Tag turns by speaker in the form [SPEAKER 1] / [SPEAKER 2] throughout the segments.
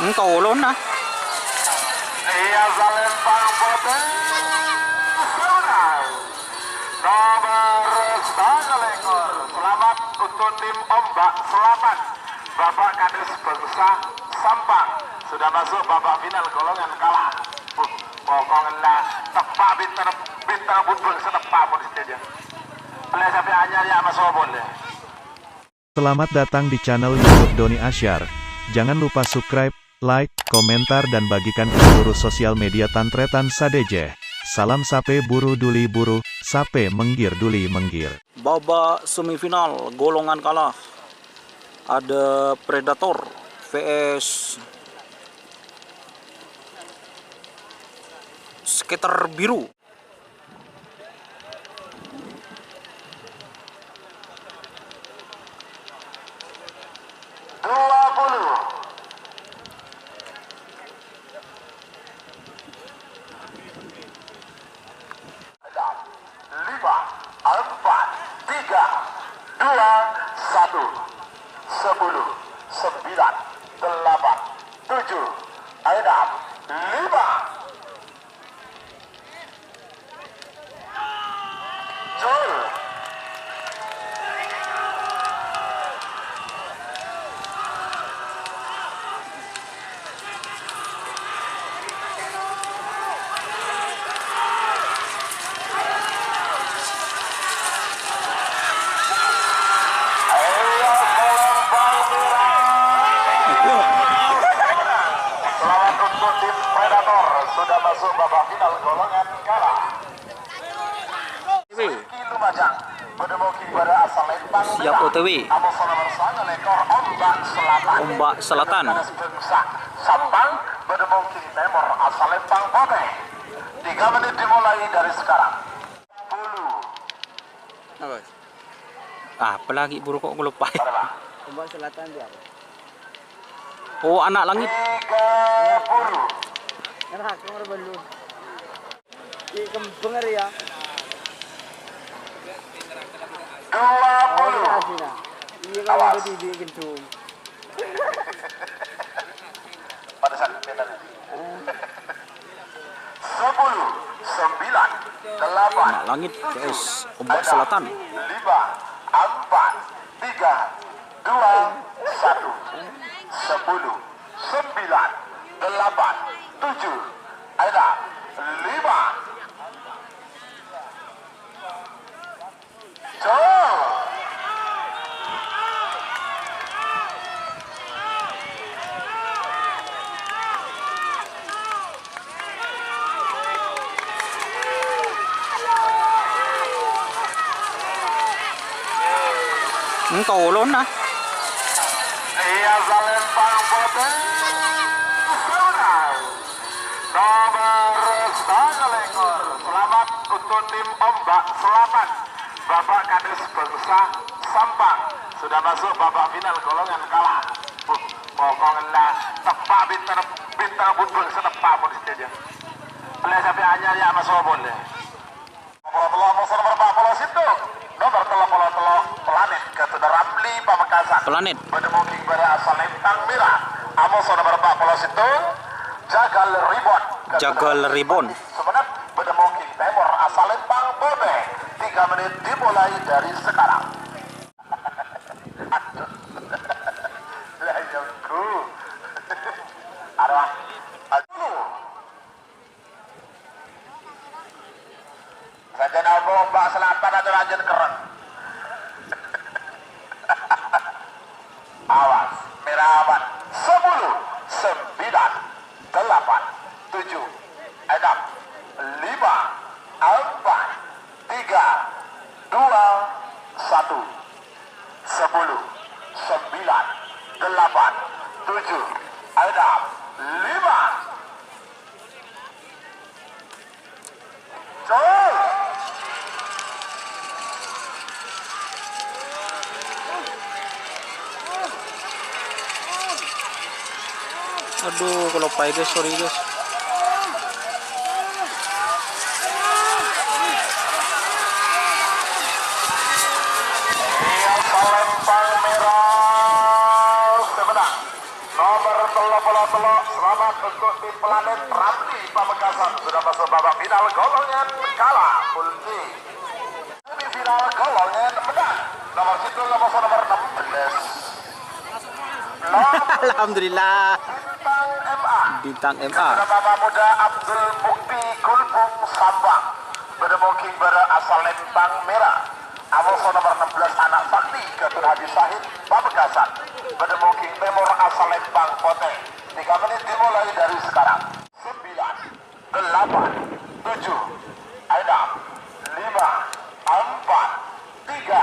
[SPEAKER 1] Tolong nah.
[SPEAKER 2] Iya Salembang Boten Sunai nomor 9 selamat untuk tim Ombak Selatan Bapak Kadis Bangsa Sampang sudah masuk babak final golongan kalah. Pokoknya tepak bintar butbul setepak pun saja. Boleh sampai hanya ya masuk boleh.
[SPEAKER 3] Selamat datang di channel YouTube Doni Asyar. Jangan lupa subscribe, like, komentar dan bagikan ke seluruh sosial media Tantretan Sadejeh. Salam sape buru duli buru, sape menggir duli menggir.
[SPEAKER 1] Babak semifinal golongan kalah. Ada Predator vs Skater Biru.
[SPEAKER 2] Sudah masuk babak final golongan kalah. Lumajang berdemuki pada asal Lembang.
[SPEAKER 1] Siap OTW. Ombak Selatan.
[SPEAKER 2] Sampang berdemuki Timur asal Lembang Bote. 3 menit dimulai dari sekarang. 10.
[SPEAKER 1] Apa lagi buru kok gue lupa.
[SPEAKER 4] Ombak Selatan dia.
[SPEAKER 1] Oh, anak langit.
[SPEAKER 2] 30.
[SPEAKER 4] Kerak nomor balu. Di kembang ya.
[SPEAKER 2] 20.
[SPEAKER 4] Iya kalau udah di gedung.
[SPEAKER 2] Pada saat ini 10, 9, 8.
[SPEAKER 1] Anak langit guys. Ombak Selatan.
[SPEAKER 2] 5, 4, 3, 2, 1. 10, 9, 8, 7, ada 5. Jauh.
[SPEAKER 1] Tolong nah.
[SPEAKER 2] Iya Salembang Boten Sunai nomor 9 selamat untuk tim Ombak Selatan Bapak Kadis Bangsa Sampang sudah masuk babak final golongan kalah. Pokoknya tepak bintar butbul setepak pun saja. Boleh sampai hanya ya masuk boleh. Nomor telah planet ke Ramli Pamekasan.
[SPEAKER 1] Planet.
[SPEAKER 2] Berdemuki pada asal Lembang Merah. Amos nomor 40 itu Jagal Ribon.
[SPEAKER 1] Jagal Ribon.
[SPEAKER 2] Sebenarnya berdemuki Timur asal Lembang Bote. 3 menit dimulai dari sekarang. Lah yangku. Arwah. Saja nama Ombak Selatan ada rajin keren. Awas, merabat. 10, 9, 8, 7, 6, 5, 4, 3, 2, 1. 10, 9, 8, 7, 6, 5. Jauh.
[SPEAKER 1] Aduh, kalau pai guys, sorry guys.
[SPEAKER 2] Palembang Merah sebenarnya nomor telo. Selamat untuk tim Planet Ramli Pamekasan sudah masuk babak final golongan kalah. Pulti semifinal golongan menang. Nomor 16.
[SPEAKER 1] Alhamdulillah.
[SPEAKER 2] Bintang MA.
[SPEAKER 1] Bintang MA.
[SPEAKER 2] Nama muda Abdul Mukti Kulbung Sambang. Berdemuking berasal Lembang Merah. Amoso nomor 16 anak sakti Gatot Haji Sahid Pamekasan. Berdemuking Timur asal Lembang Poteng. 3 menit dimulai dari sekarang. 9, 8, 7, 6, 5, 4, 3,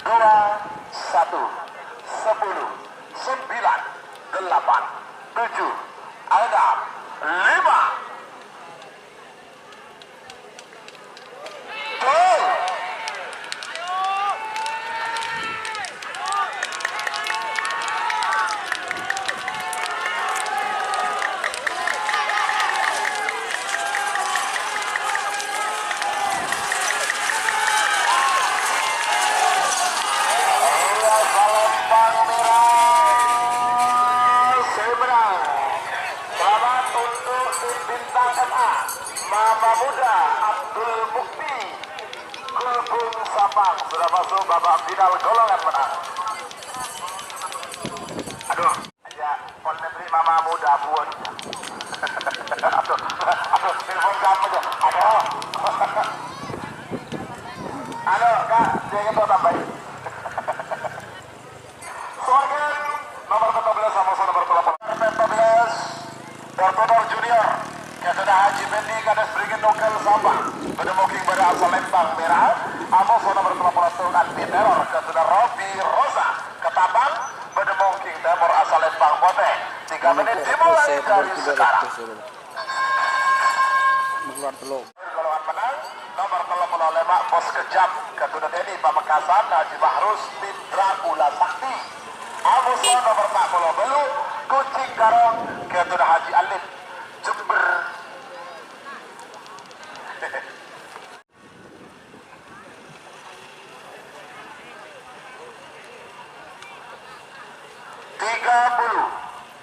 [SPEAKER 2] 2, 1, 10, 9, 8, 7, 6, 5. Gol! Mama muda Abdul Mukti Kulbung Sambang sudah masuk babak final golongan menang. Aduh, aja pon negeri Mama muda buat. aduh, telepon kamu aja. Aduh, kak, dia kita tambahin. Soalnya nomor 14 sama nomor 14 Dortodor Junior. Ketua Haji Bendi Kades Brigjen Nokel Sabang. Berdemuking pada asal Lembang Merah. Amoso nomor 30 anti teror. Ketua Robi Rosa Ketabang. Berdemuking Timur asal Lembang Poteng. 3 menit dimulai dari sekarang. Golongan menang nomor 35 Bos Kejam Ketua Dedi Pamekasan Haji Bahrus Mitra Ula Sakti. Amoso nomor 40 Belu Kucing Garong Ketua Haji Alif Jember.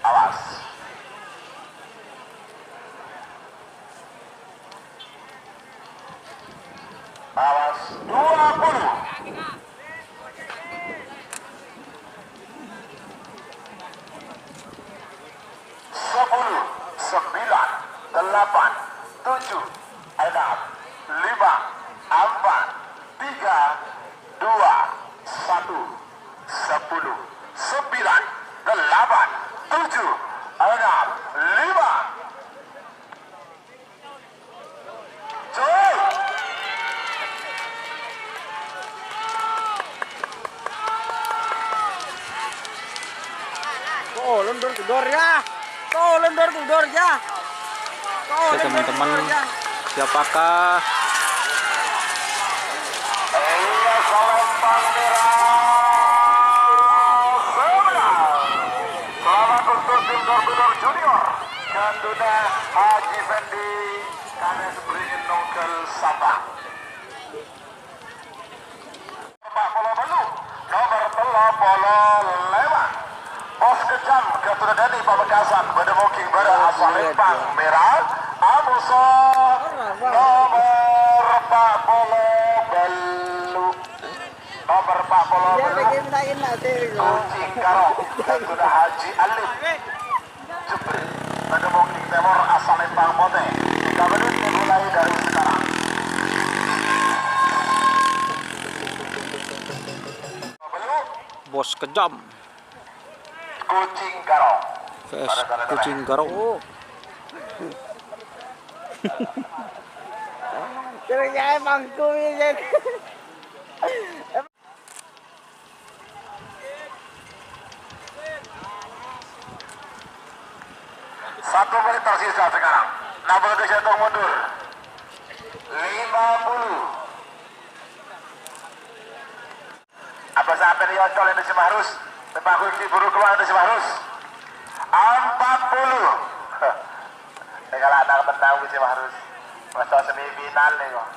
[SPEAKER 2] Awas. Awas 20.
[SPEAKER 4] Lendur ke dor ya. Lendur ke dor ya.
[SPEAKER 1] Oke teman-teman, siapakah
[SPEAKER 2] Selamat untuk tim Dortodor Junior Ketua Haji Bendi Kades Brigjen Nokel Sabang. Pak Polo Belu nomor 35 Bos Kejam Ketua Dedi Pamekasan. Berdemuking pada asal Lembang Merah. Amoso nomor 40 Belu. Nomor 40
[SPEAKER 4] Dia
[SPEAKER 2] Belu
[SPEAKER 4] bikin nanti.
[SPEAKER 2] Kucing Garong Ketua Haji Alif Jember. Berdemuking Timur asal Lembang Poteng. 3 menit dimulai dari sekarang.
[SPEAKER 1] Bos Kejam
[SPEAKER 2] Kucing Garong
[SPEAKER 1] vs Kucing Garong?
[SPEAKER 4] Terus saya bangku ini.
[SPEAKER 2] 1 menit tersisa sekarang. 60 jatuh mundur. 50. Apa sampai di Yocol ini si Mahrus? Tepakul diburu keluar itu si Mahrus. 40. Tinggal anak tentang si Mahrus. Masuk semifinal nih kok.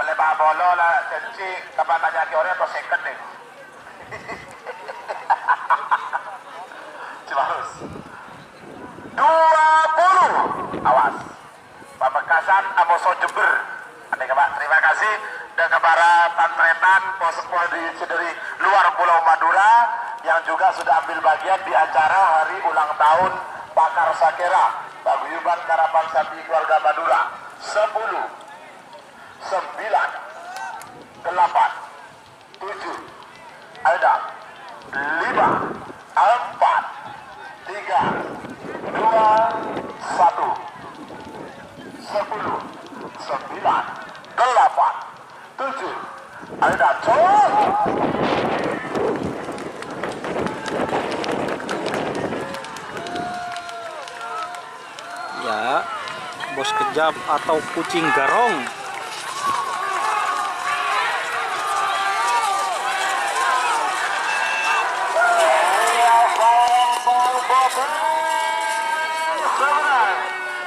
[SPEAKER 2] Melebar bola lah. Jadi kapan tanya ke orang atau second nih. Cibarus 20. Awas Pamekasan Amoso Jember. Terima kasih dan kepada Tantretan Pospol di dari luar Pulau Madura yang juga sudah ambil bagian di acara hari ulang tahun Pakar Sakera Paguyuban Karapan Sapi Keluarga Madura. 10 9 8 7 ada 5 4 3 2 1 10 9 8 7 ada cok.
[SPEAKER 1] Ya, bos kejam atau kucing garong.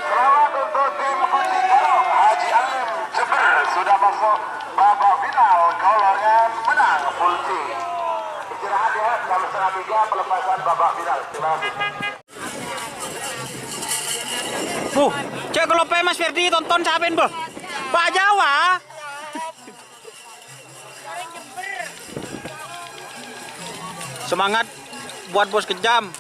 [SPEAKER 2] Selamat untuk tim kucing garong Haji Alim Jember sudah masuk babak final golongan menang full team. Istirahat ya, jam 2:30 pelepasan babak final. Terima kasih.
[SPEAKER 1] Cek kalau Mas Ferdi tonton siapin boh. Pak Jawa. Semangat buat bos kejam.